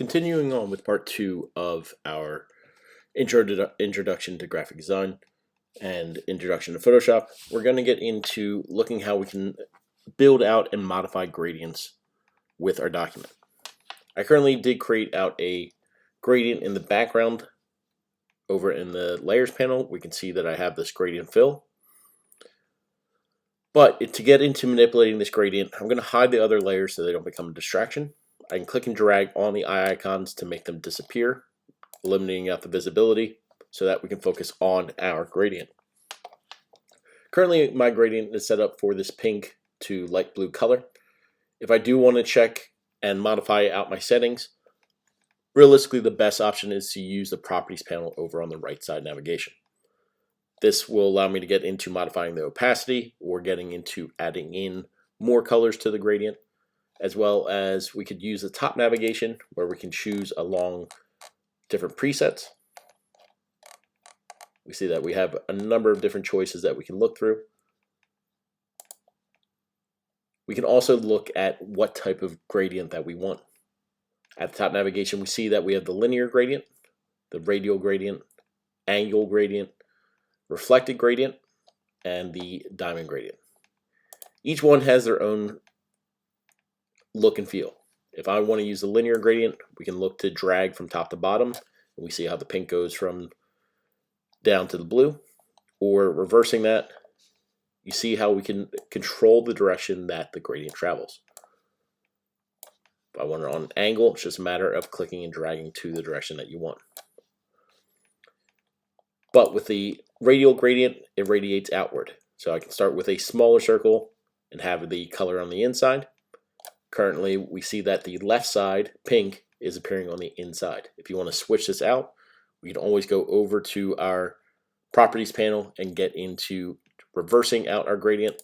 Continuing on with part 2 of our introduction to graphic design and introduction to Photoshop, we're going to get into looking how we can build out and modify gradients with our document. I currently did create out a gradient in the background. Over in the layers panel, we can see that I have this gradient fill. But to get into manipulating this gradient, I'm going to hide the other layers so they don't become a distraction. I can click and drag on the eye icons to make them disappear, eliminating out the visibility so that we can focus on our gradient. Currently, my gradient is set up for this pink to light blue color. If I do want to check and modify out my settings, realistically the best option is to use the properties panel over on the right side navigation. This will allow me to get into modifying the opacity or getting into adding in more colors to the gradient, as well as we could use the top navigation where we can choose along different presets. We see that we have a number of different choices that we can look through. We can also look at what type of gradient that we want. At the top navigation, we see that we have the linear gradient, the radial gradient, angle gradient, reflected gradient, and the diamond gradient. Each one has their own look and feel. If I want to use the linear gradient, we can look to drag from top to bottom, and we see how the pink goes from down to the blue. Or reversing that, you see how we can control the direction that the gradient travels. If I want it on an angle, it's just a matter of clicking and dragging to the direction that you want. But with the radial gradient, it radiates outward. So I can start with a smaller circle and have the color on the inside. Currently, we see that the left side, pink, is appearing on the inside. If you want to switch this out, we can always go over to our properties panel and get into reversing out our gradient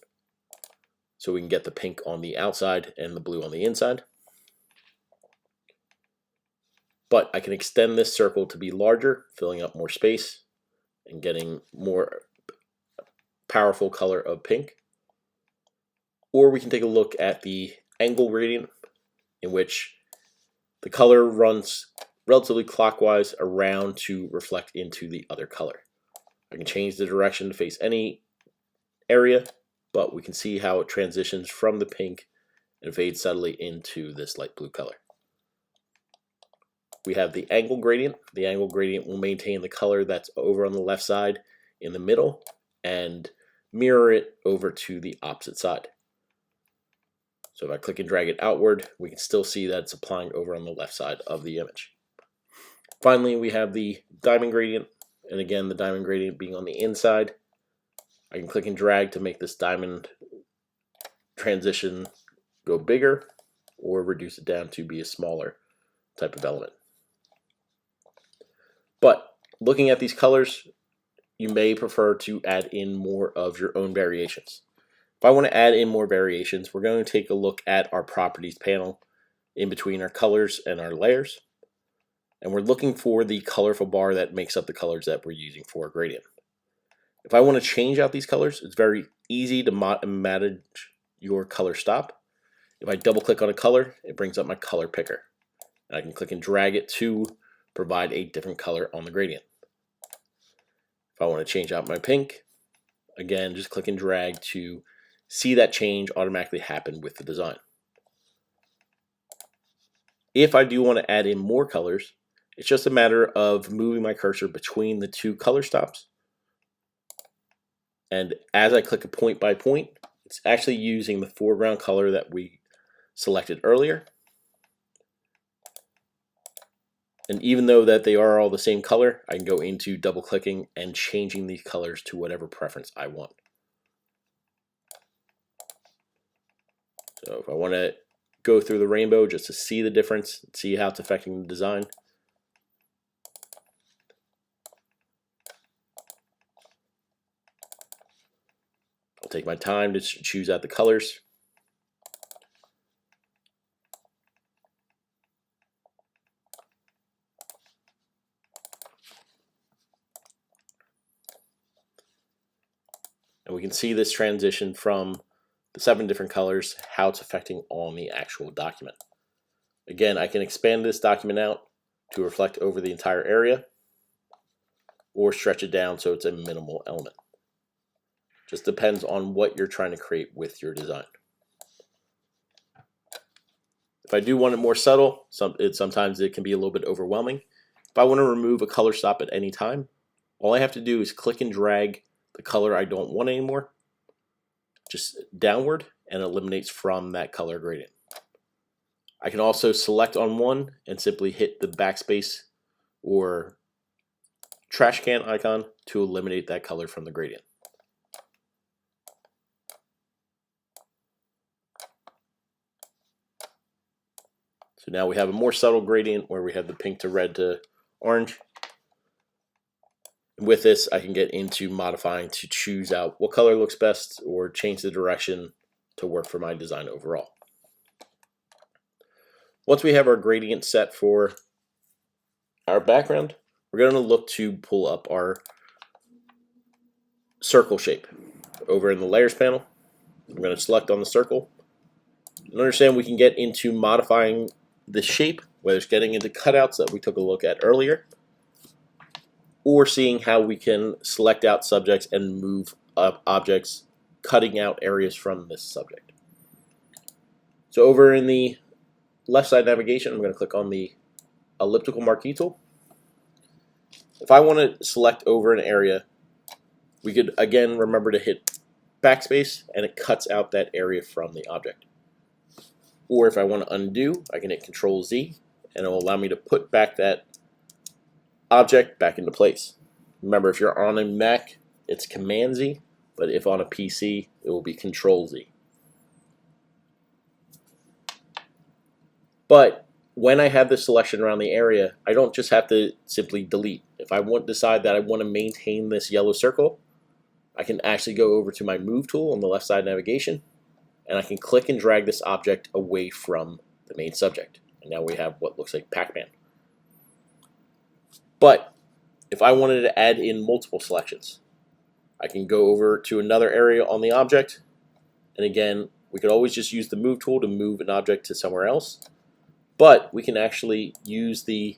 so we can get the pink on the outside and the blue on the inside. But I can extend this circle to be larger, filling up more space and getting more powerful color of pink. Or we can take a look at the angle gradient, in which the color runs relatively clockwise around to reflect into the other color. I can change the direction to face any area, but we can see how it transitions from the pink and fades subtly into this light blue color. We have the angle gradient. The angle gradient will maintain the color that's over on the left side in the middle and mirror it over to the opposite side. So if I click and drag it outward, we can still see that it's applying over on the left side of the image. Finally, we have the diamond gradient, and again, the diamond gradient being on the inside. I can click and drag to make this diamond transition go bigger or reduce it down to be a smaller type of element. But looking at these colors, you may prefer to add in more of your own variations. If I want to add in more variations, we're going to take a look at our properties panel in between our colors and our layers. And we're looking for the colorful bar that makes up the colors that we're using for a gradient. If I want to change out these colors, it's very easy to manage your color stop. If I double click on a color, it brings up my color picker. And I can click and drag it to provide a different color on the gradient. If I want to change out my pink, again, just click and drag to see that change automatically happen with the design. If I do want to add in more colors, it's just a matter of moving my cursor between the two color stops. And as I click a point by point, it's actually using the foreground color that we selected earlier. And even though that they are all the same color, I can go into double clicking and changing these colors to whatever preference I want. So if I want to go through the rainbow just to see the difference, see how it's affecting the design, I'll take my time to choose out the colors. And we can see this transition from the 7 different colors, how it's affecting on the actual document. Again, I can expand this document out to reflect over the entire area or stretch it down so it's a minimal element. Just depends on what you're trying to create with your design. If I do want it more subtle, sometimes it can be a little bit overwhelming. If I want to remove a color stop at any time, all I have to do is click and drag the color I don't want anymore, just downward, and it eliminates from that color gradient. I can also select on one and simply hit the backspace or trash can icon to eliminate that color from the gradient. So now we have a more subtle gradient where we have the pink to red to orange. And with this, I can get into modifying to choose out what color looks best or change the direction to work for my design overall. Once we have our gradient set for our background, we're going to look to pull up our circle shape. Over in the layers panel, I'm going to select on the circle. And understand we can get into modifying the shape, whether it's getting into cutouts that we took a look at earlier, or seeing how we can select out subjects and move up objects, cutting out areas from this subject. So over in the left side navigation, I'm going to click on the elliptical marquee tool. If I want to select over an area, we could again remember to hit backspace and it cuts out that area from the object. Or if I want to undo, I can hit Control Z and it will allow me to put back that object back into place. Remember, if you're on a Mac, it's Command Z, but if on a PC, it will be Control Z. But when I have this selection around the area, I don't just have to simply delete. If I decide that I want to maintain this yellow circle, I can actually go over to my Move tool on the left side navigation, and I can click and drag this object away from the main subject. And now we have what looks like Pac-Man. But if I wanted to add in multiple selections, I can go over to another area on the object, and again, we could always just use the Move tool to move an object to somewhere else, but we can actually use the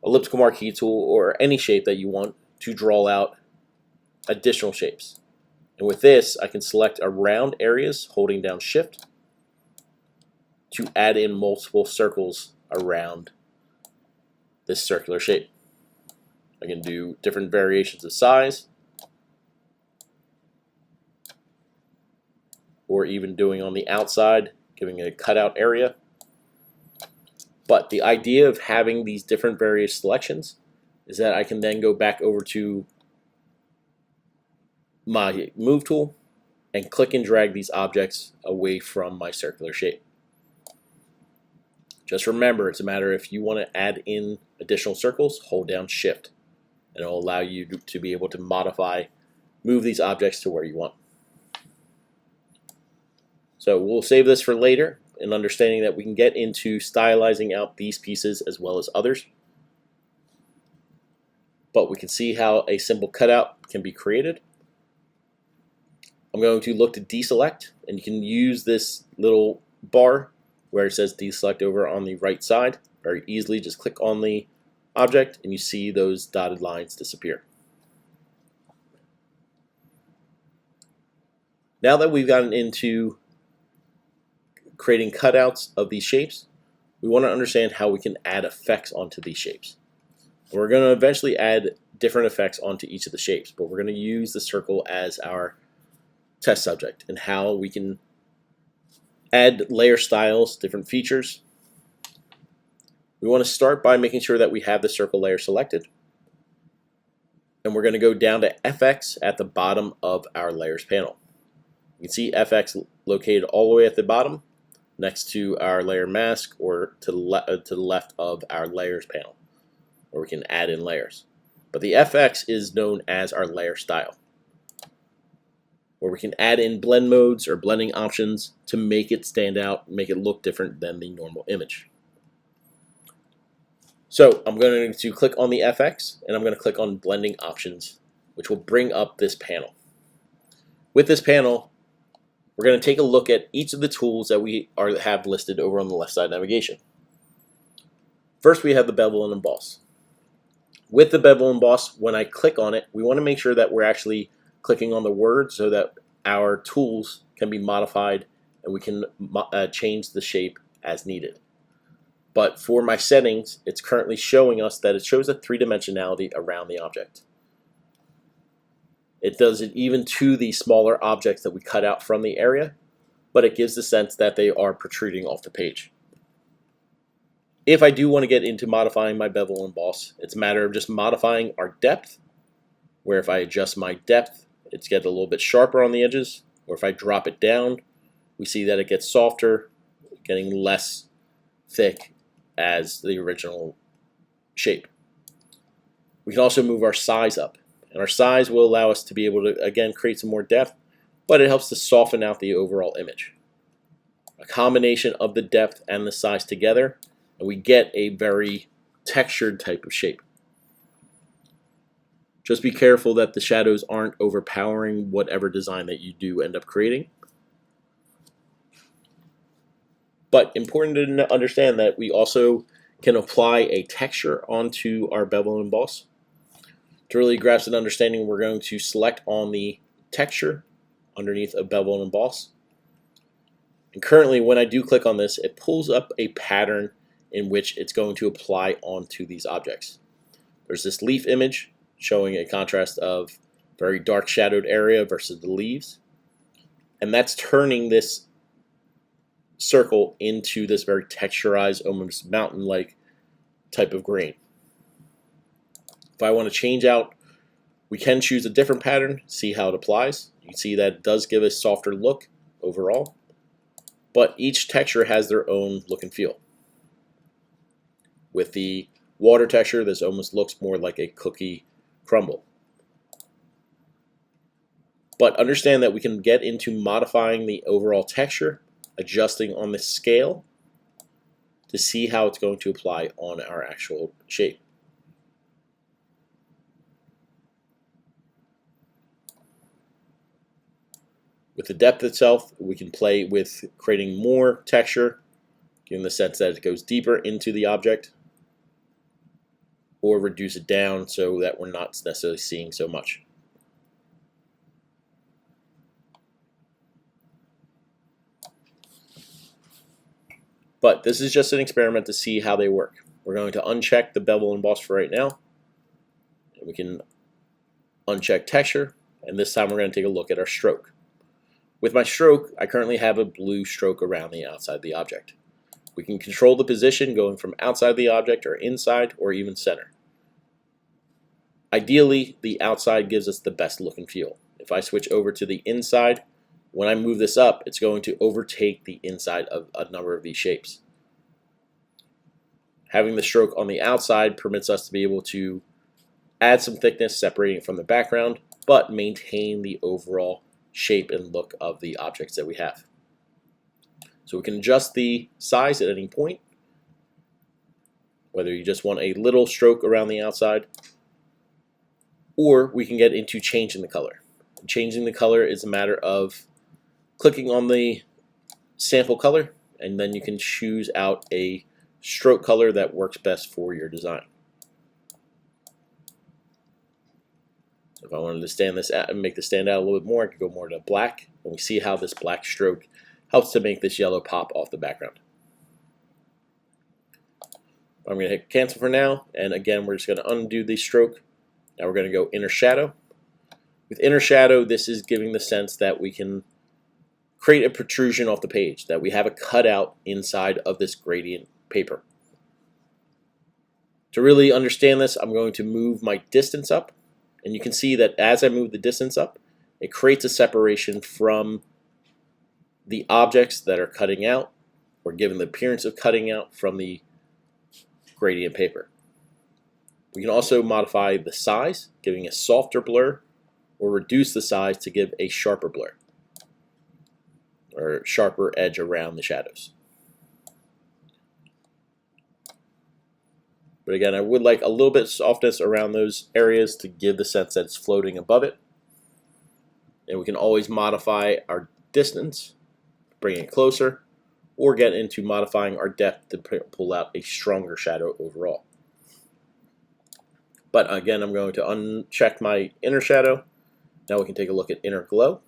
elliptical marquee tool or any shape that you want to draw out additional shapes. And with this, I can select around areas holding down Shift to add in multiple circles around this circular shape. I can do different variations of size, or even doing on the outside, giving it a cutout area. But the idea of having these different various selections is that I can then go back over to my Move tool and click and drag these objects away from my circular shape. Just remember, it's a matter if you want to add in additional circles, hold down Shift, and it will allow you to be able to move these objects to where you want. So we'll save this for later, in understanding that we can get into stylizing out these pieces as well as others. But we can see how a simple cutout can be created. I'm going to look to deselect, and you can use this little bar where it says deselect over on the right side. Very easily, just click on the object and you see those dotted lines disappear. Now that we've gotten into creating cutouts of these shapes, we want to understand how we can add effects onto these shapes. We're going to eventually add different effects onto each of the shapes, but we're going to use the circle as our test subject and how we can add layer styles, different features. We want to start by making sure that we have the circle layer selected. And we're going to go down to FX at the bottom of our layers panel. You can see FX located all the way at the bottom next to our layer mask, or to the left of our layers panel, where we can add in layers. But the FX is known as our layer style, where we can add in blend modes or blending options to make it stand out, make it look different than the normal image. So I'm going to click on the FX, and I'm going to click on blending options, which will bring up this panel. With this panel, we're going to take a look at each of the tools that we have listed over on the left side navigation. First, we have the bevel and emboss. With the bevel and emboss, when I click on it, we want to make sure that we're actually clicking on the word so that our tools can be modified and we can change the shape as needed. But for my settings, it's currently showing us that it shows a three-dimensionality around the object. It does it even to the smaller objects that we cut out from the area, but it gives the sense that they are protruding off the page. If I do want to get into modifying my bevel and emboss, it's a matter of just modifying our depth, where if I adjust my depth, it's getting a little bit sharper on the edges, or if I drop it down, we see that it gets softer, getting less thick as the original shape. We can also move our size up, and our size will allow us to be able to, again, create some more depth, but it helps to soften out the overall image. A combination of the depth and the size together, and we get a very textured type of shape. Just be careful that the shadows aren't overpowering whatever design that you do end up creating. But important to understand that we also can apply a texture onto our bevel and emboss. To really grasp an understanding, we're going to select on the texture underneath a bevel and emboss. And currently, when I do click on this, it pulls up a pattern in which it's going to apply onto these objects. There's this leaf image showing a contrast of very dark shadowed area versus the leaves. And that's turning this circle into this very texturized, almost mountain-like type of grain. If I want to change out, we can choose a different pattern, see how it applies. You can see that it does give a softer look overall, but each texture has their own look and feel. With the water texture, this almost looks more like a cookie crumble. But understand that we can get into modifying the overall texture, adjusting on the scale to see how it's going to apply on our actual shape. With the depth itself, we can play with creating more texture, giving the sense that it goes deeper into the object, or reduce it down so that we're not necessarily seeing so much. But this is just an experiment to see how they work. We're going to uncheck the bevel and emboss for right now. And we can uncheck texture, and this time we're going to take a look at our stroke. With my stroke, I currently have a blue stroke around the outside of the object. We can control the position going from outside the object or inside or even center. Ideally, the outside gives us the best look and feel. If I switch over to the inside, when I move this up, it's going to overtake the inside of a number of these shapes. Having the stroke on the outside permits us to be able to add some thickness, separating it from the background, but maintain the overall shape and look of the objects that we have. So we can adjust the size at any point, whether you just want a little stroke around the outside, or we can get into changing the color. Changing the color is a matter of clicking on the sample color, and then you can choose out a stroke color that works best for your design. If I wanted to stand this out and make this stand out a little bit more, I could go more to black, and we see how this black stroke helps to make this yellow pop off the background. I'm going to hit cancel for now, and again we're just going to undo the stroke. Now we're going to go inner shadow. With inner shadow, this is giving the sense that we can create a protrusion off the page, that we have a cutout inside of this gradient paper. To really understand this, I'm going to move my distance up, and you can see that as I move the distance up, it creates a separation from the objects that are cutting out, or given the appearance of cutting out from the gradient paper. We can also modify the size, giving a softer blur, or reduce the size to give a sharper blur, or sharper edge around the shadows. But again, I would like a little bit of softness around those areas to give the sense that it's floating above it. And we can always modify our distance, bring it closer, or get into modifying our depth to pull out a stronger shadow overall. But again, I'm going to uncheck my inner shadow. Now we can take a look at inner glow.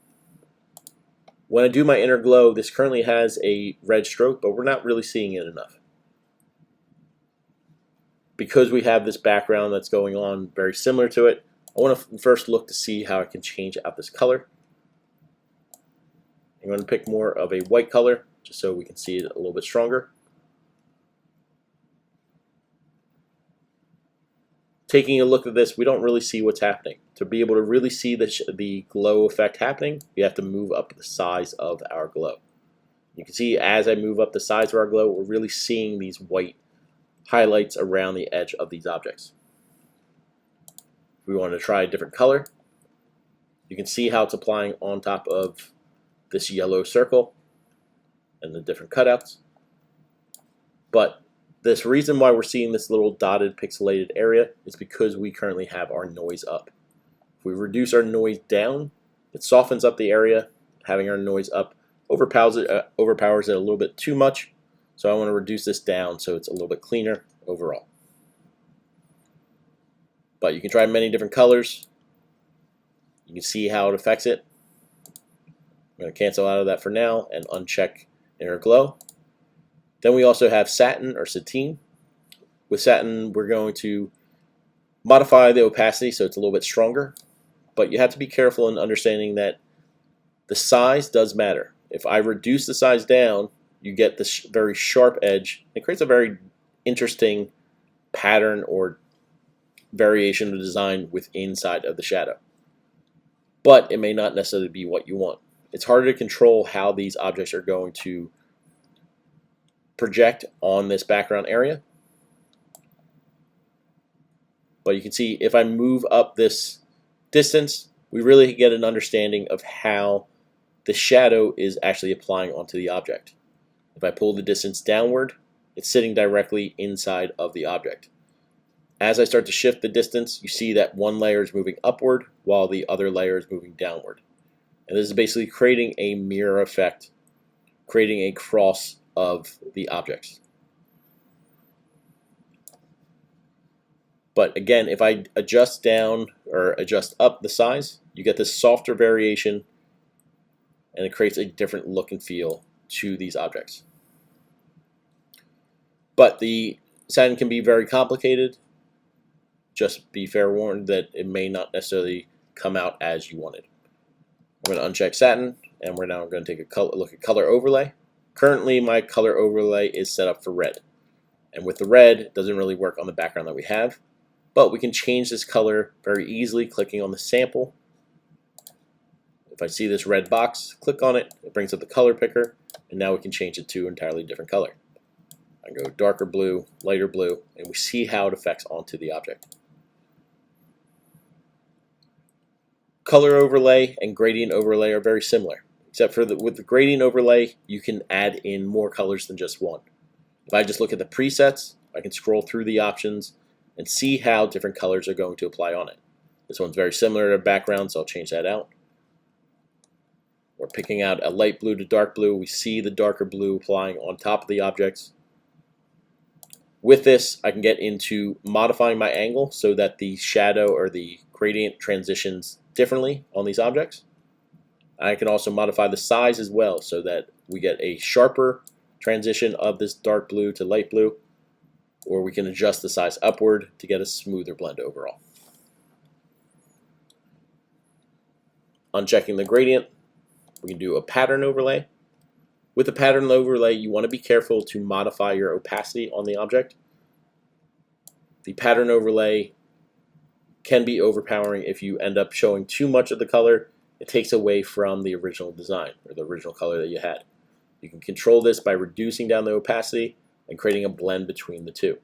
When I do my inner glow, this currently has a red stroke, but we're not really seeing it enough. Because we have this background that's going on very similar to it, I want to first look to see how I can change out this color. I'm going to pick more of a white color, just so we can see it a little bit stronger. Taking a look at this, we don't really see what's happening. To be able to really see the glow effect happening, we have to move up the size of our glow. You can see as I move up the size of our glow, we're really seeing these white highlights around the edge of these objects. If we want to try a different color, you can see how it's applying on top of this yellow circle and the different cutouts. But this reason why we're seeing this little dotted pixelated area is because we currently have our noise up. If we reduce our noise down, it softens up the area. Having our noise up overpowers it a little bit too much. So I want to reduce this down so it's a little bit cleaner overall. But you can try many different colors. You can see how it affects it. I'm going to cancel out of that for now and uncheck inner glow. Then we also have satin or sateen. With satin, we're going to modify the opacity so it's a little bit stronger. But you have to be careful in understanding that the size does matter. If I reduce the size down, you get this very sharp edge. It creates a very interesting pattern or variation of design within inside of the shadow. But it may not necessarily be what you want. It's harder to control how these objects are going to project on this background area. But you can see if I move up this distance, we really get an understanding of how the shadow is actually applying onto the object. If I pull the distance downward, it's sitting directly inside of the object. As I start to shift the distance, you see that one layer is moving upward while the other layer is moving downward. And this is basically creating a mirror effect, creating a cross of the objects. But again, if I adjust down or adjust up the size, you get this softer variation and it creates a different look and feel to these objects. But the satin can be very complicated. Just be fair warned that it may not necessarily come out as you wanted. I'm going to uncheck satin, and we're now going to take a look at color overlay. Currently, my color overlay is set up for red. And with the red, it doesn't really work on the background that we have. But we can change this color very easily clicking on the sample. If I see this red box, click on it, it brings up the color picker, and now we can change it to an entirely different color. I can go darker blue, lighter blue, and we see how it affects onto the object. Color overlay and gradient overlay are very similar, except for with the gradient overlay, you can add in more colors than just one. If I just look at the presets, I can scroll through the options and see how different colors are going to apply on it. This one's very similar to background, so I'll change that out. We're picking out a light blue to dark blue. We see the darker blue applying on top of the objects. With this, I can get into modifying my angle so that the shadow or the gradient transitions differently on these objects. I can also modify the size as well so that we get a sharper transition of this dark blue to light blue, or we can adjust the size upward to get a smoother blend overall. Unchecking the gradient, we can do a pattern overlay. With the pattern overlay, you want to be careful to modify your opacity on the object. The pattern overlay can be overpowering if you end up showing too much of the color. It takes away from the original design or the original color that you had. You can control this by reducing down the opacity and creating a blend between the two.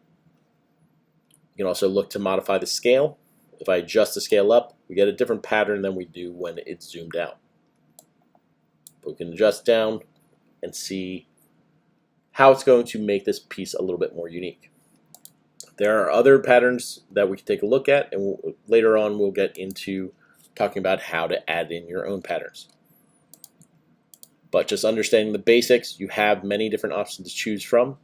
You can also look to modify the scale. If I adjust the scale up, we get a different pattern than we do when it's zoomed out. But we can adjust down and see how it's going to make this piece a little bit more unique. There are other patterns that we can take a look at, and later on we'll get into talking about how to add in your own patterns. But just understanding the basics, you have many different options to choose from.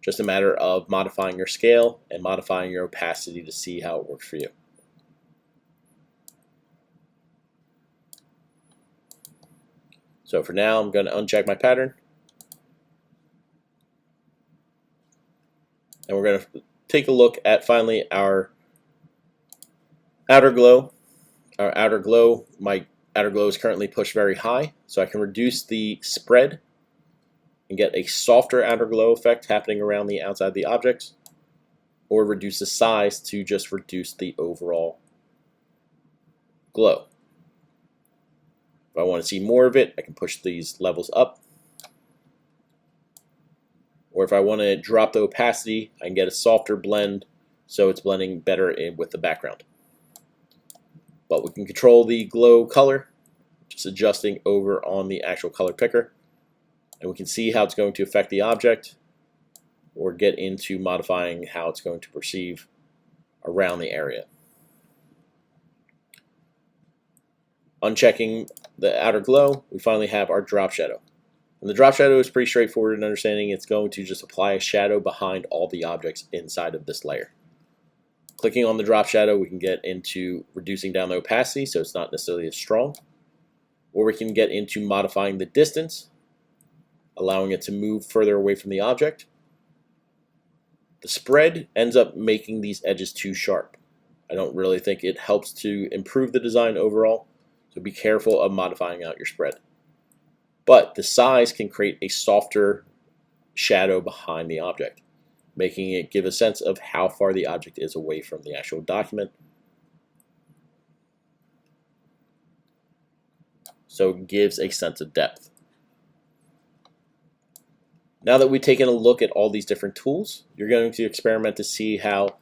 Just a matter of modifying your scale and modifying your opacity to see how it works for you. So for now, I'm going to uncheck my pattern. And we're going to take a look at finally our outer glow. Our outer glow, my outer glow is currently pushed very high, so I can reduce the spread and get a softer outer glow effect happening around the outside of the objects, or reduce the size to just reduce the overall glow. If I want to see more of it, I can push these levels up. Or if I want to drop the opacity, I can get a softer blend so it's blending better in with the background. But we can control the glow color, just adjusting over on the actual color picker. And we can see how it's going to affect the object, or get into modifying how it's going to perceive around the area. Unchecking the outer glow, we finally have our drop shadow. And the drop shadow is pretty straightforward in understanding. It's going to just apply a shadow behind all the objects inside of this layer. Clicking on the drop shadow, we can get into reducing down the opacity so it's not necessarily as strong. Or we can get into modifying the distance, allowing it to move further away from the object. The spread ends up making these edges too sharp. I don't really think it helps to improve the design overall, so be careful of modifying out your spread. But the size can create a softer shadow behind the object, making it give a sense of how far the object is away from the actual document. So it gives a sense of depth. Now that we've taken a look at all these different tools, you're going to experiment to see how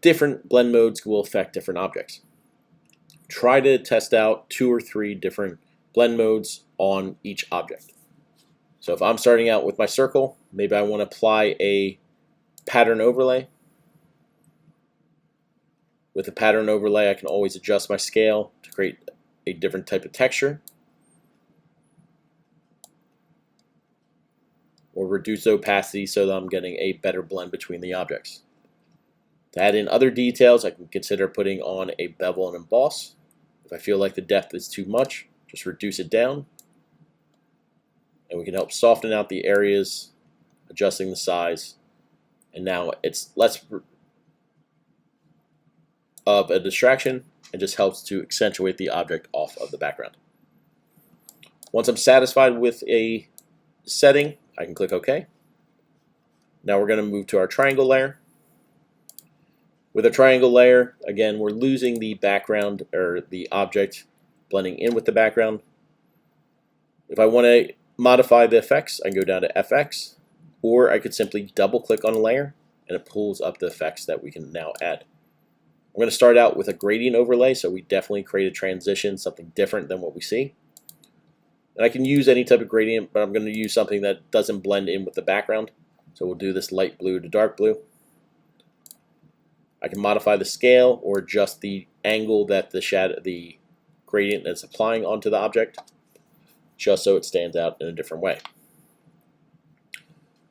different blend modes will affect different objects. Try to test out 2 or 3 different blend modes on each object. So if I'm starting out with my circle, maybe I want to apply a pattern overlay. With a pattern overlay, I can always adjust my scale to create a different type of texture, or reduce opacity so that I'm getting a better blend between the objects. To add in other details, I can consider putting on a bevel and emboss. If I feel like the depth is too much, just reduce it down. And we can help soften out the areas, adjusting the size. And now it's less of a distraction and just helps to accentuate the object off of the background. Once I'm satisfied with a setting, I can click OK. Now we're going to move to our triangle layer. With a triangle layer, again, we're losing the background or the object blending in with the background. If I want to modify the effects, I can go down to FX, or I could simply double click on a layer and it pulls up the effects that we can now add. I'm going to start out with a gradient overlay, so we definitely create a transition, something different than what we see. And I can use any type of gradient, but I'm going to use something that doesn't blend in with the background. So we'll do this light blue to dark blue. I can modify the scale or adjust the angle that the gradient is applying onto the object, just so it stands out in a different way.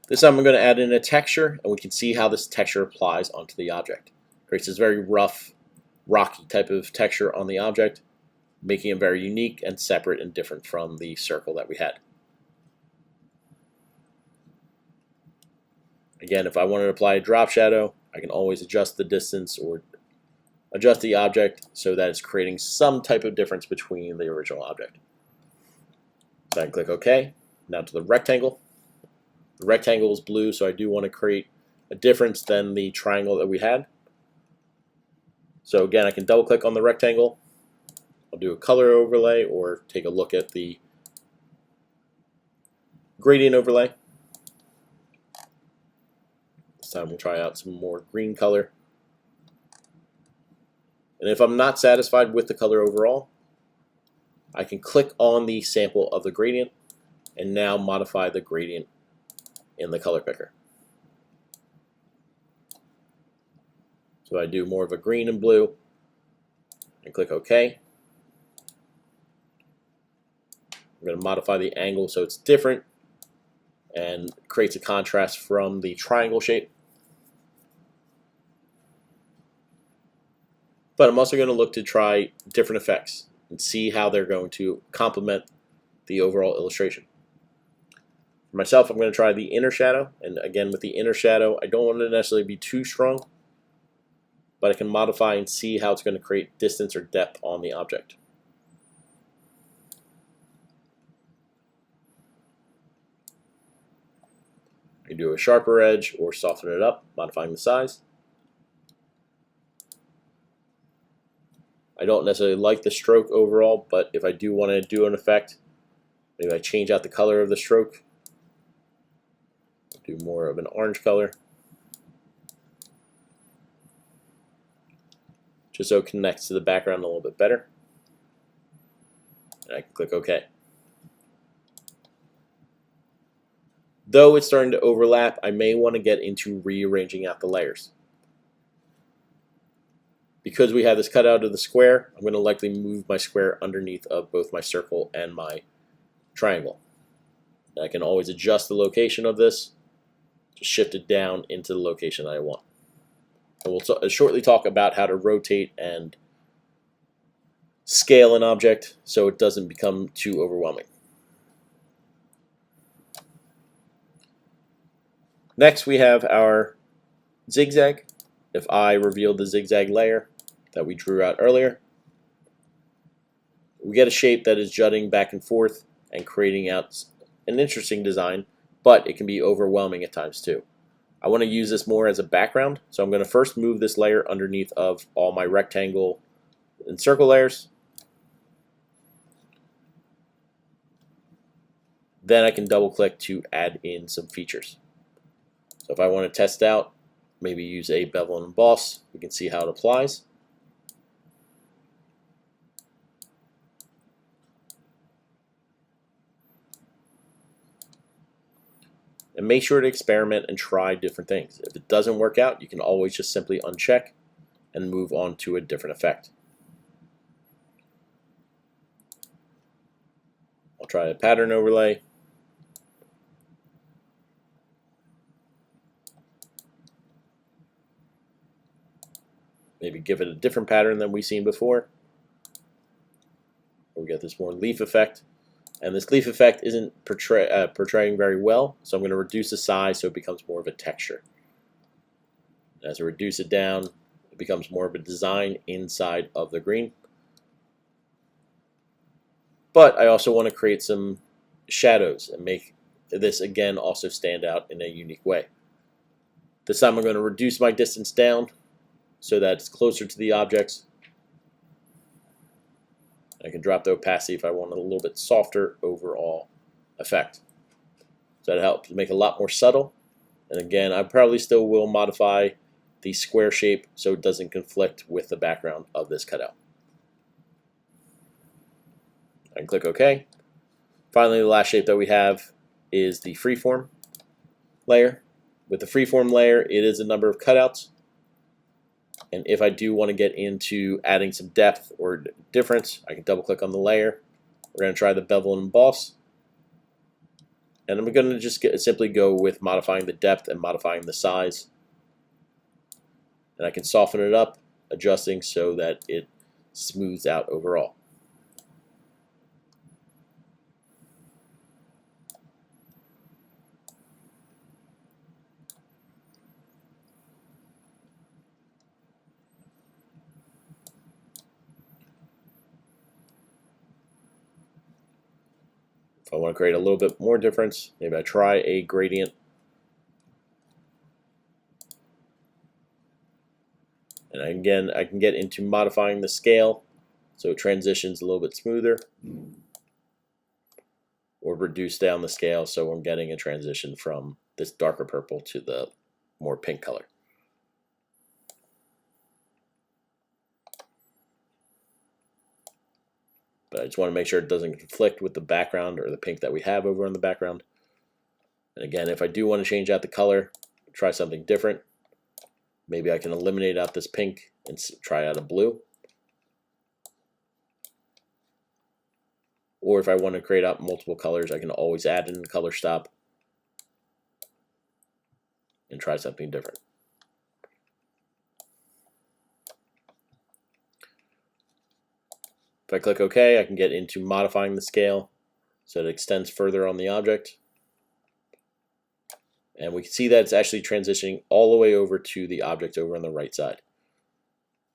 This time I'm going to add in a texture, and we can see how this texture applies onto the object. Creates this very rough, rocky type of texture on the object, making it very unique and separate and different from the circle that we had. Again, if I wanted to apply a drop shadow, I can always adjust the distance or adjust the object so that it's creating some type of difference between the original object. So I can click OK. Now to the rectangle. The rectangle is blue, so I do want to create a difference than the triangle that we had. So again, I can double click on the rectangle. I'll do a color overlay or take a look at the gradient overlay. This time we'll try out some more green color. And if I'm not satisfied with the color overall, I can click on the sample of the gradient and now modify the gradient in the color picker. So I do more of a green and blue and click OK. I'm going to modify the angle so it's different and creates a contrast from the triangle shape. But I'm also going to look to try different effects and see how they're going to complement the overall illustration. For myself, I'm going to try the inner shadow, and again with the inner shadow, I don't want it to necessarily be too strong, but I can modify and see how it's going to create distance or depth on the object. I can do a sharper edge or soften it up, modifying the size. I don't necessarily like the stroke overall, but if I do want to do an effect, maybe I change out the color of the stroke, do more of an orange color, just so it connects to the background a little bit better. And I can click OK. Though it's starting to overlap, I may want to get into rearranging out the layers. Because we have this cutout of the square, I'm going to likely move my square underneath of both my circle and my triangle. I can always adjust the location of this, just shift it down into the location that I want. And we'll shortly talk about how to rotate and scale an object so it doesn't become too overwhelming. Next we have our zigzag. If I reveal the zigzag layer that we drew out earlier, we get a shape that is jutting back and forth and creating out an interesting design, but it can be overwhelming at times too. I want to use this more as a background, so I'm going to first move this layer underneath of all my rectangle and circle layers. Then I can double click to add in some features. So if I want to test out, maybe use a bevel and emboss, we can see how it applies. And make sure to experiment and try different things. If it doesn't work out, you can always just simply uncheck and move on to a different effect. I'll try a pattern overlay. Maybe give it a different pattern than we've seen before. We'll get this more leaf effect. And this leaf effect isn't portraying very well, so I'm going to reduce the size so it becomes more of a texture. As I reduce it down, it becomes more of a design inside of the green. But I also want to create some shadows and make this again also stand out in a unique way. This time I'm going to reduce my distance down so that it's closer to the objects. I can drop the opacity if I want a little bit softer overall effect. So that helps make it a lot more subtle. And again, I probably still will modify the square shape so it doesn't conflict with the background of this cutout. I can click OK. Finally, the last shape that we have is the freeform layer. With the freeform layer, it is a number of cutouts. And if I do want to get into adding some depth or difference, I can double click on the layer. We're going to try the bevel and emboss. And I'm going to just simply go with modifying the depth and modifying the size. And I can soften it up, adjusting so that it smooths out overall. If I want to create a little bit more difference, maybe I try a gradient. And again, I can get into modifying the scale so it transitions a little bit smoother, or reduce down the scale so I'm getting a transition from this darker purple to the more pink color. But I just want to make sure it doesn't conflict with the background or the pink that we have over in the background. And again, if I do want to change out the color, try something different. Maybe I can eliminate out this pink and try out a blue. Or if I want to create out multiple colors, I can always add in the color stop and try something different. If I click OK, I can get into modifying the scale so it extends further on the object. And we can see that it's actually transitioning all the way over to the object over on the right side.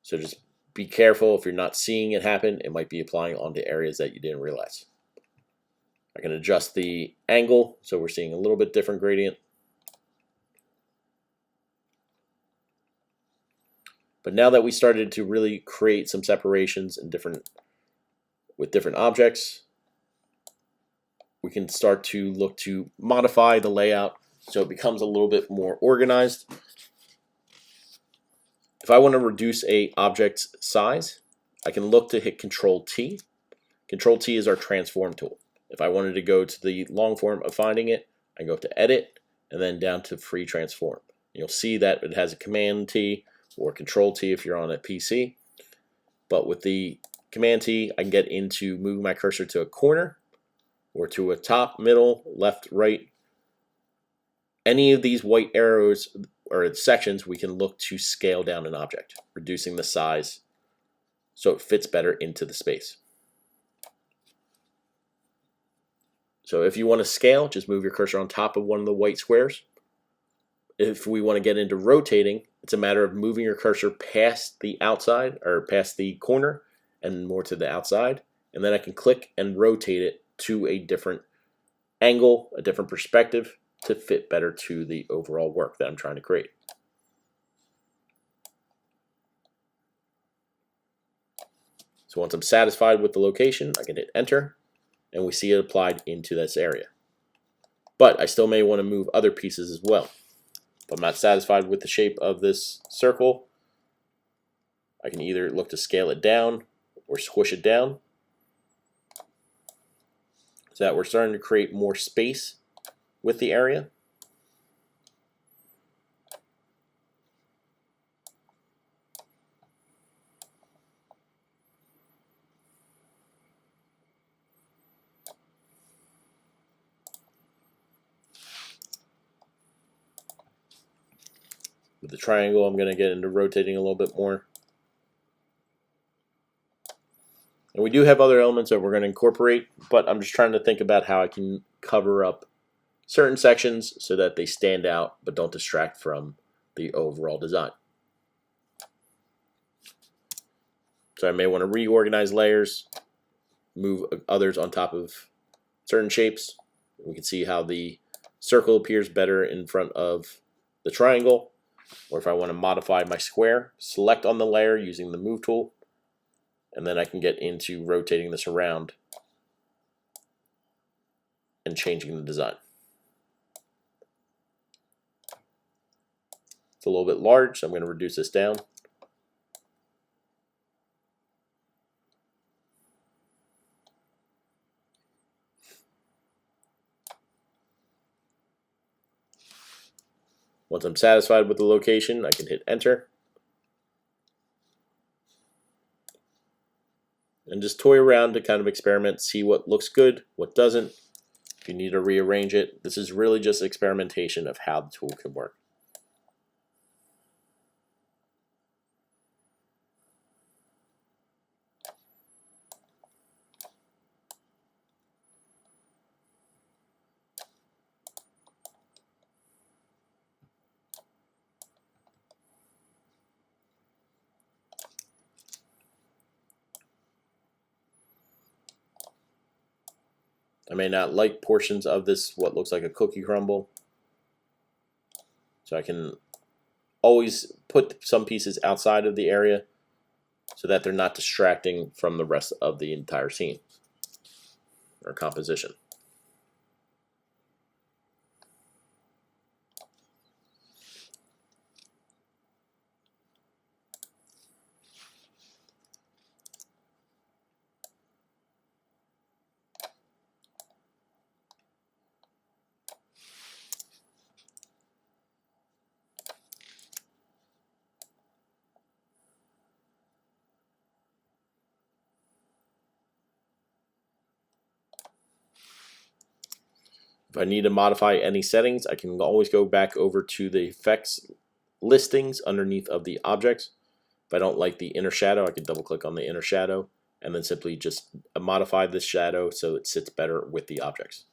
So just be careful if you're not seeing it happen. It might be applying onto areas that you didn't realize. I can adjust the angle so we're seeing a little bit different gradient. But now that we started to really create some separations in with different objects, we can start to look to modify the layout so it becomes a little bit more organized. If I want to reduce a object's size, I can look to hit Control T. Control T is our transform tool. If I wanted to go to the long form of finding it, I go up to Edit and then down to Free Transform. You'll see that it has a Command T or Control T if you're on a PC. But with the Command T, I can get into moving my cursor to a corner or to a top, middle, left, right. Any of these white arrows or sections, we can look to scale down an object, reducing the size so it fits better into the space. So if you want to scale, just move your cursor on top of one of the white squares. If we want to get into rotating, it's a matter of moving your cursor past the outside or past the corner and more to the outside. And then I can click and rotate it to a different angle, a different perspective to fit better to the overall work that I'm trying to create. So once I'm satisfied with the location, I can hit enter and we see it applied into this area. But I still may want to move other pieces as well. If I'm not satisfied with the shape of this circle, I can either look to scale it down or squish it down so that we're starting to create more space with the area. With the triangle, I'm going to get into rotating a little bit more. And we do have other elements that we're going to incorporate, but I'm just trying to think about how I can cover up certain sections so that they stand out but don't distract from the overall design. So I may want to reorganize layers, move others on top of certain shapes. We can see how the circle appears better in front of the triangle. Or if I want to modify my square, select on the layer using the move tool, and then I can get into rotating this around and changing the design. It's a little bit large, so I'm going to reduce this down. Once I'm satisfied with the location, I can hit enter. And just toy around to kind of experiment, see what looks good, what doesn't. If you need to rearrange it, this is really just experimentation of how the tool can work. I may not like portions of this, what looks like a cookie crumble. So I can always put some pieces outside of the area so that they're not distracting from the rest of the entire scene or composition. If I need to modify any settings, I can always go back over to the effects listings underneath of the objects. If I don't like the inner shadow, I can double click on the inner shadow and then simply just modify this shadow so it sits better with the objects.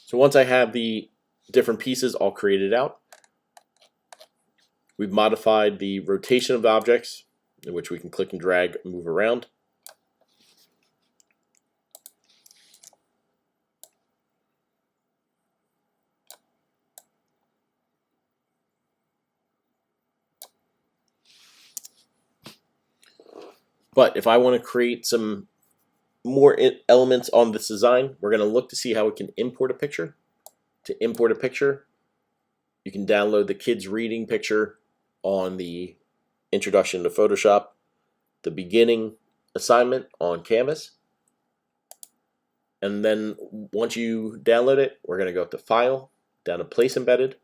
So once I have the different pieces all created out, we've modified the rotation of the objects, in which we can click and drag and move around. But if I want to create some more elements on this design, we're going to look to see how we can import a picture. To import a picture, you can download the kids reading picture on the Introduction to Photoshop, the beginning assignment on Canvas. And then once you download it, we're going to go up to File, down to Place Embedded,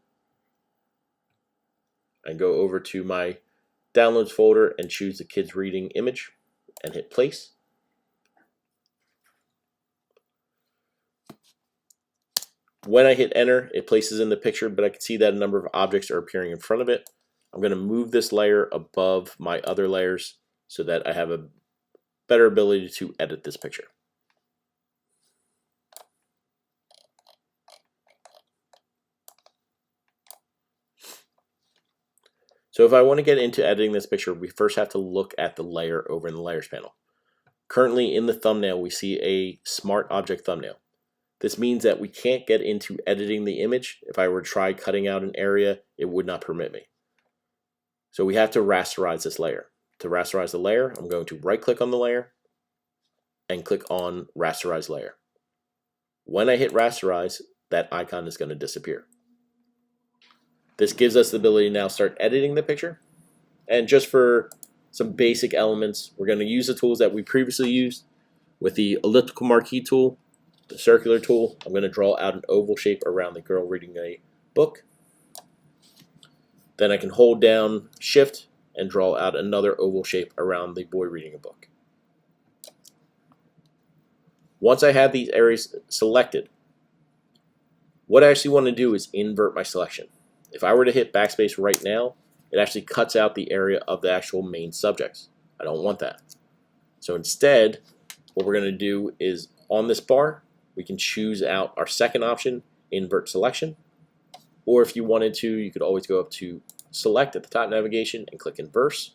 and go over to my Downloads folder and choose the kids reading image and hit Place. When I hit enter, it places in the picture, but I can see that a number of objects are appearing in front of it. I'm going to move this layer above my other layers so that I have a better ability to edit this picture. So if I want to get into editing this picture, we first have to look at the layer over in the Layers panel. Currently in the thumbnail, we see a Smart Object thumbnail. This means that we can't get into editing the image. If I were to try cutting out an area, it would not permit me. So we have to rasterize this layer. To rasterize the layer, I'm going to right click on the layer and click on Rasterize Layer. When I hit rasterize, that icon is going to disappear. This gives us the ability to now start editing the picture. And just for some basic elements, we're going to use the tools that we previously used. With the elliptical marquee tool, the circular tool, I'm going to draw out an oval shape around the girl reading a book. Then I can hold down Shift and draw out another oval shape around the boy reading a book. Once I have these areas selected, what I actually want to do is invert my selection. If I were to hit backspace right now, it actually cuts out the area of the actual main subjects. I don't want that. So instead, what we're going to do is on this bar, we can choose out our second option, invert selection. Or if you wanted to, you could always go up to select at the top navigation and click inverse.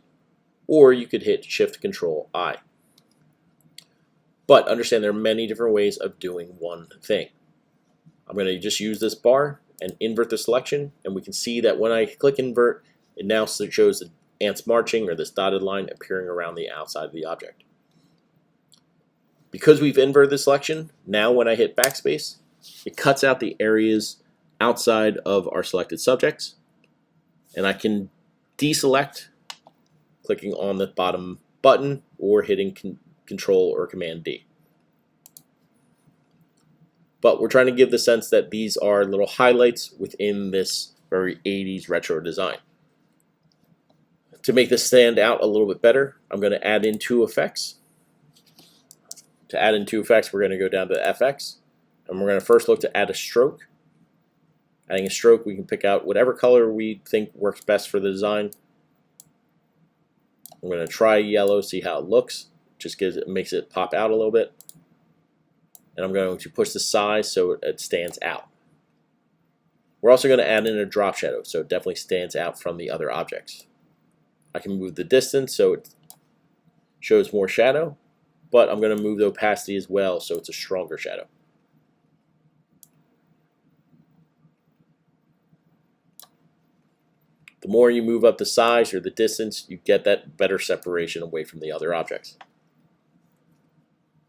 Or you could hit Shift Control I. But understand there are many different ways of doing one thing. I'm going to just use this bar and invert the selection, and we can see that when I click invert, it now shows the ants marching, or this dotted line appearing around the outside of the object. Because we've inverted the selection, now when I hit backspace, it cuts out the areas outside of our selected subjects, and I can deselect clicking on the bottom button or hitting Control or Command D. But we're trying to give the sense that these are little highlights within this very 80s retro design. To make this stand out a little bit better, I'm going to add in two effects. To add in two effects, we're going to go down to FX, and we're going to first look to add a stroke. Adding a stroke, we can pick out whatever color we think works best for the design. I'm going to try yellow, see how it looks. Just makes it pop out a little bit. And I'm going to push the size so it stands out. We're also going to add in a drop shadow so it definitely stands out from the other objects. I can move the distance so it shows more shadow, but I'm going to move the opacity as well so it's a stronger shadow. The more you move up the size or the distance, you get that better separation away from the other objects.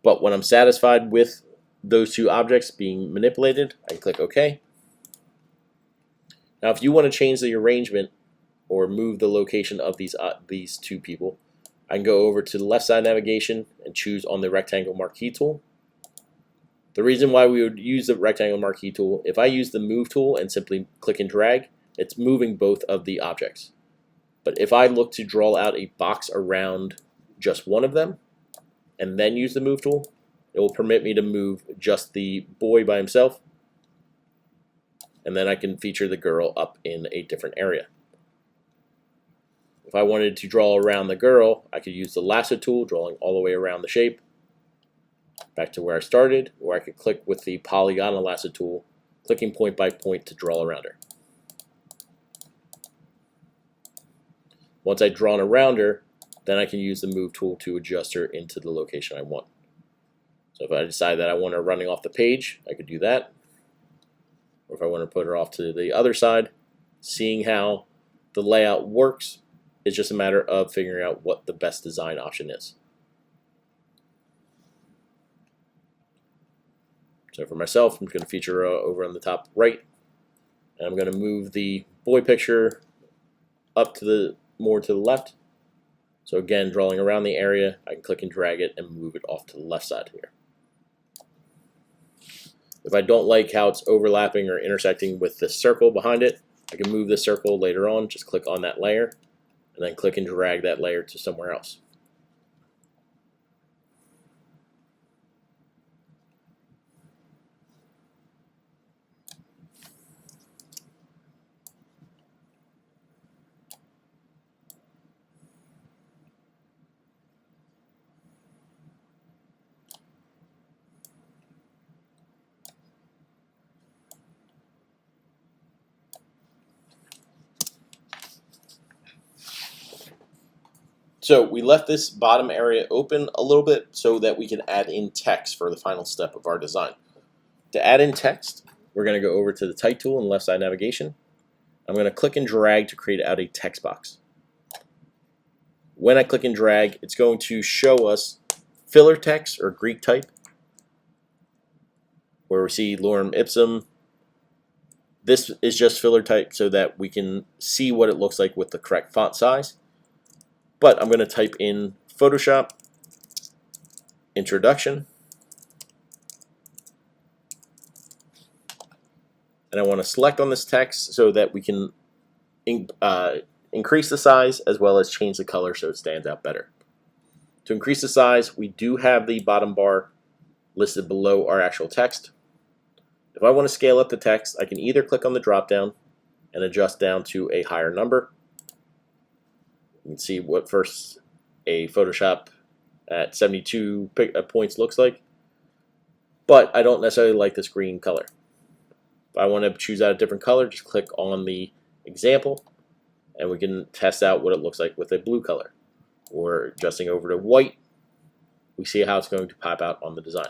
But when I'm satisfied with those two objects being manipulated, I can click OK. Now if you want to change the arrangement or move the location of these two people, I can go over to the left side navigation and choose on the rectangle marquee tool. The reason why we would use the rectangle marquee tool, if I use the move tool and simply click and drag, it's moving both of the objects. But if I look to draw out a box around just one of them and then use the move tool, it will permit me to move just the boy by himself, and then I can feature the girl up in a different area. If I wanted to draw around the girl, I could use the lasso tool, drawing all the way around the shape, back to where I started, or I could click with the polygonal lasso tool, clicking point by point to draw around her. Once I've drawn around her, then I can use the move tool to adjust her into the location I want. So if I decide that I want her running off the page, I could do that. Or if I want to put her off to the other side, seeing how the layout works is just a matter of figuring out what the best design option is. So for myself, I'm going to feature her over on the top right, and I'm going to move the boy picture up to the more to the left. So again, drawing around the area, I can click and drag it and move it off to the left side here. If I don't like how it's overlapping or intersecting with the circle behind it, I can move the circle later on, just click on that layer, and then click and drag that layer to somewhere else. So we left this bottom area open a little bit so that we can add in text for the final step of our design. To add in text, we're going to go over to the Type tool in left side navigation. I'm going to click and drag to create out a text box. When I click and drag, it's going to show us filler text or Greek type, where we see lorem ipsum. This is just filler type so that we can see what it looks like with the correct font size. But I'm going to type in Photoshop, introduction, and I want to select on this text so that we can increase the size as well as change the color so it stands out better. To increase the size, we do have the bottom bar listed below our actual text. If I want to scale up the text, I can either click on the drop down and adjust down to a higher number. You can see what first a Photoshop at 72 points looks like, but I don't necessarily like this green color. If I want to choose out a different color, just click on the example and we can test out what it looks like with a blue color. Or adjusting over to white, we see how it's going to pop out on the design.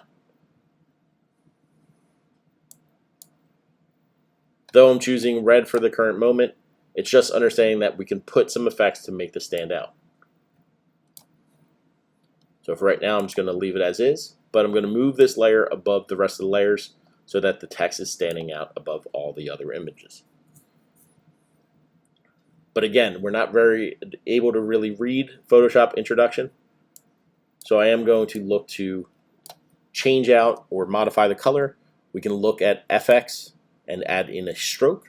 Though I'm choosing red for the current moment, it's just understanding that we can put some effects to make this stand out. So for right now, I'm just going to leave it as is, but I'm going to move this layer above the rest of the layers so that the text is standing out above all the other images. But again, we're not very able to really read Photoshop introduction, so I am going to look to change out or modify the color. We can look at FX and add in a stroke.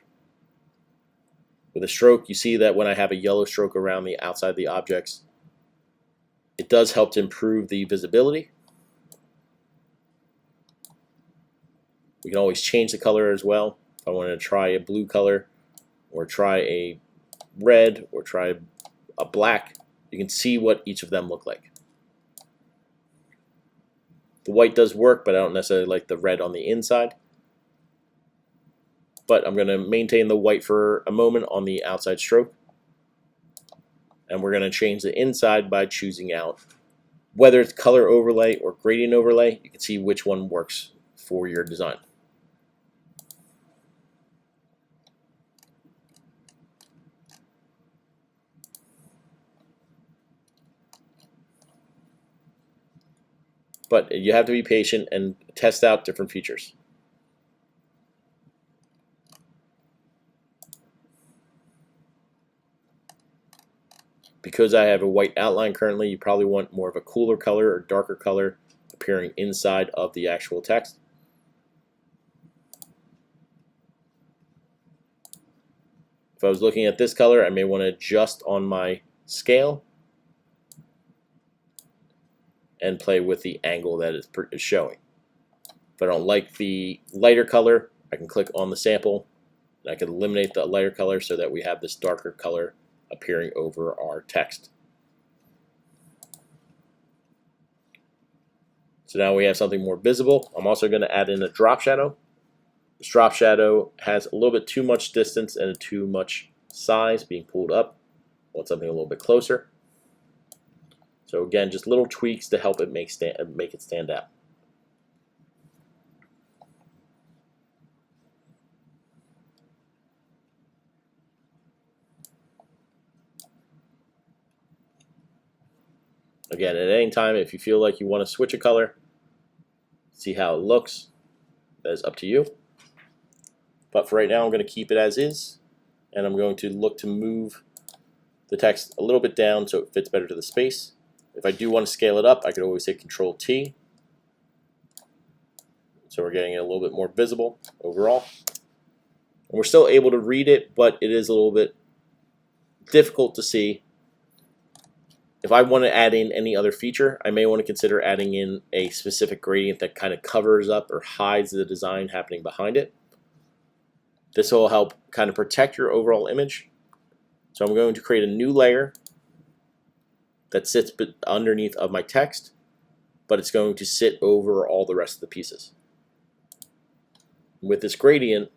With a stroke, you see that when I have a yellow stroke around the outside of the objects, it does help to improve the visibility. We can always change the color as well. If I wanted to try a blue color or try a red or try a black, you can see what each of them look like. The white does work, but I don't necessarily like the red on the inside. But I'm going to maintain the white for a moment on the outside stroke. And we're going to change the inside by choosing out whether it's color overlay or gradient overlay. You can see which one works for your design. But you have to be patient and test out different features. Because I have a white outline currently, you probably want more of a cooler color or darker color appearing inside of the actual text. If If I was looking at this color, I may want to adjust on my scale and play with the angle that is showing. If I don't like the lighter color, I can click on the sample and I can eliminate the lighter color so that we have this darker color appearing over our text. So now we have something more visible. I'm also going to add in a drop shadow. This drop shadow has a little bit too much distance and too much size being pulled up. I want something a little bit closer. So again, just little tweaks to help it make it stand out. Again, at any time, if you feel like you want to switch a color, see how it looks, that is up to you. But for right now, I'm going to keep it as is, and I'm going to look to move the text a little bit down so it fits better to the space. If I do want to scale it up, I could always hit Control T. So we're getting it a little bit more visible overall. And we're still able to read it, but it is a little bit difficult to see. If I want to add in any other feature, I may want to consider adding in a specific gradient that kind of covers up or hides the design happening behind it. This will help kind of protect your overall image. So I'm going to create a new layer that sits underneath of my text, but it's going to sit over all the rest of the pieces. With this gradient,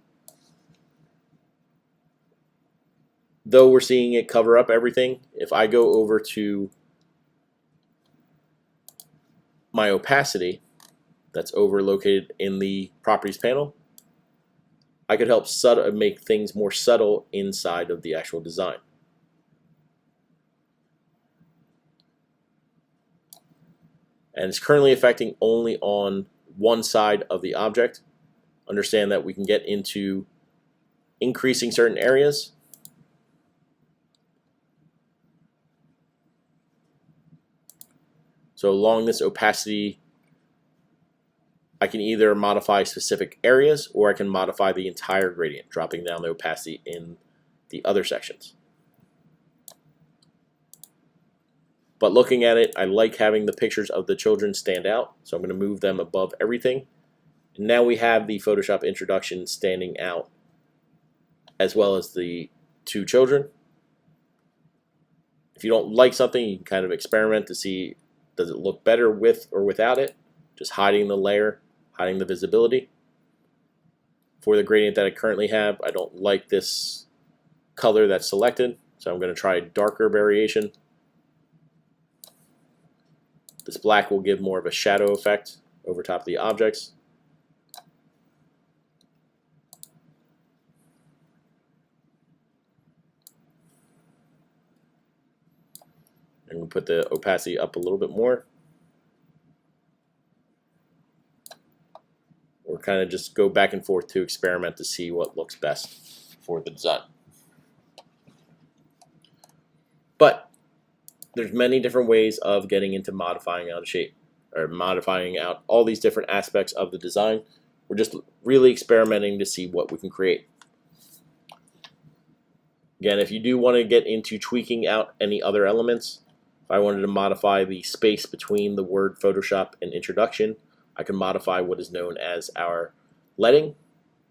though we're seeing it cover up everything, if I go over to my opacity that's over located in the properties panel, I could help make things more subtle inside of the actual design. And it's currently affecting only on one side of the object. Understand that we can get into increasing certain areas. So along this opacity, I can either modify specific areas or I can modify the entire gradient, dropping down the opacity in the other sections. But looking at it, I like having the pictures of the children stand out, so I'm going to move them above everything. And now we have the Photoshop introduction standing out, as well as the two children. If you don't like something, you can kind of experiment to see, does it look better with or without it? Just hiding the layer, hiding the visibility. For the gradient that I currently have, I don't like this color that's selected, so I'm going to try a darker variation. This black will give more of a shadow effect over top of the objects. And we'll put the opacity up a little bit more. Or kind of just go back and forth to experiment to see what looks best for the design. But there's many different ways of getting into modifying out a shape, or modifying out all these different aspects of the design. We're just really experimenting to see what we can create. Again, if you do want to get into tweaking out any other elements, if I wanted to modify the space between the word Photoshop and introduction, I can modify what is known as our leading.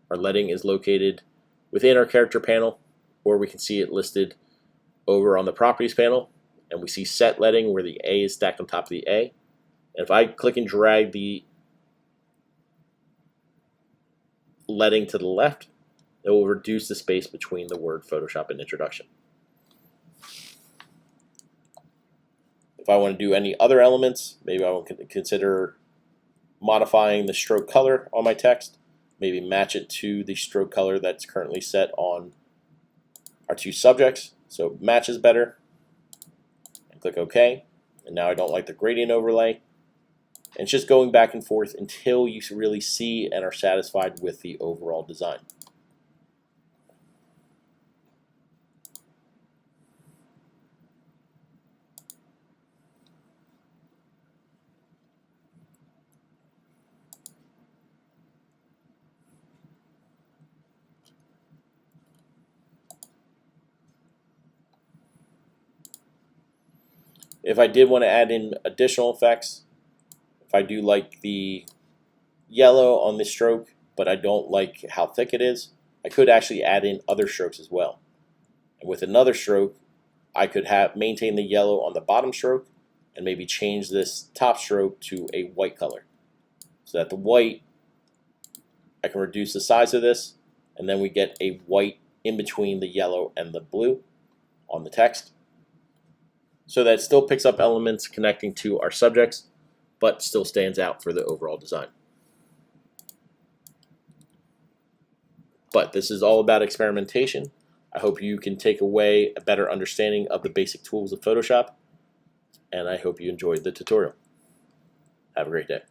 Our leading is located within our character panel, or we can see it listed over on the properties panel, and we see set leading where the A is stacked on top of the A. And if I click and drag the leading to the left, it will reduce the space between the word Photoshop and introduction. If I want to do any other elements, maybe I will consider modifying the stroke color on my text, maybe match it to the stroke color that's currently set on our two subjects, so it matches better. And click OK. And now I don't like the gradient overlay. And it's just going back and forth until you really see and are satisfied with the overall design. If I did want to add in additional effects, if I do like the yellow on this stroke, but I don't like how thick it is, I could actually add in other strokes as well. And with another stroke, I could maintain the yellow on the bottom stroke and maybe change this top stroke to a white color. So that the white, I can reduce the size of this, and then we get a white in between the yellow and the blue on the text. So that it still picks up elements connecting to our subjects, but still stands out for the overall design. But this is all about experimentation. I hope you can take away a better understanding of the basic tools of Photoshop, and I hope you enjoyed the tutorial. Have a great day.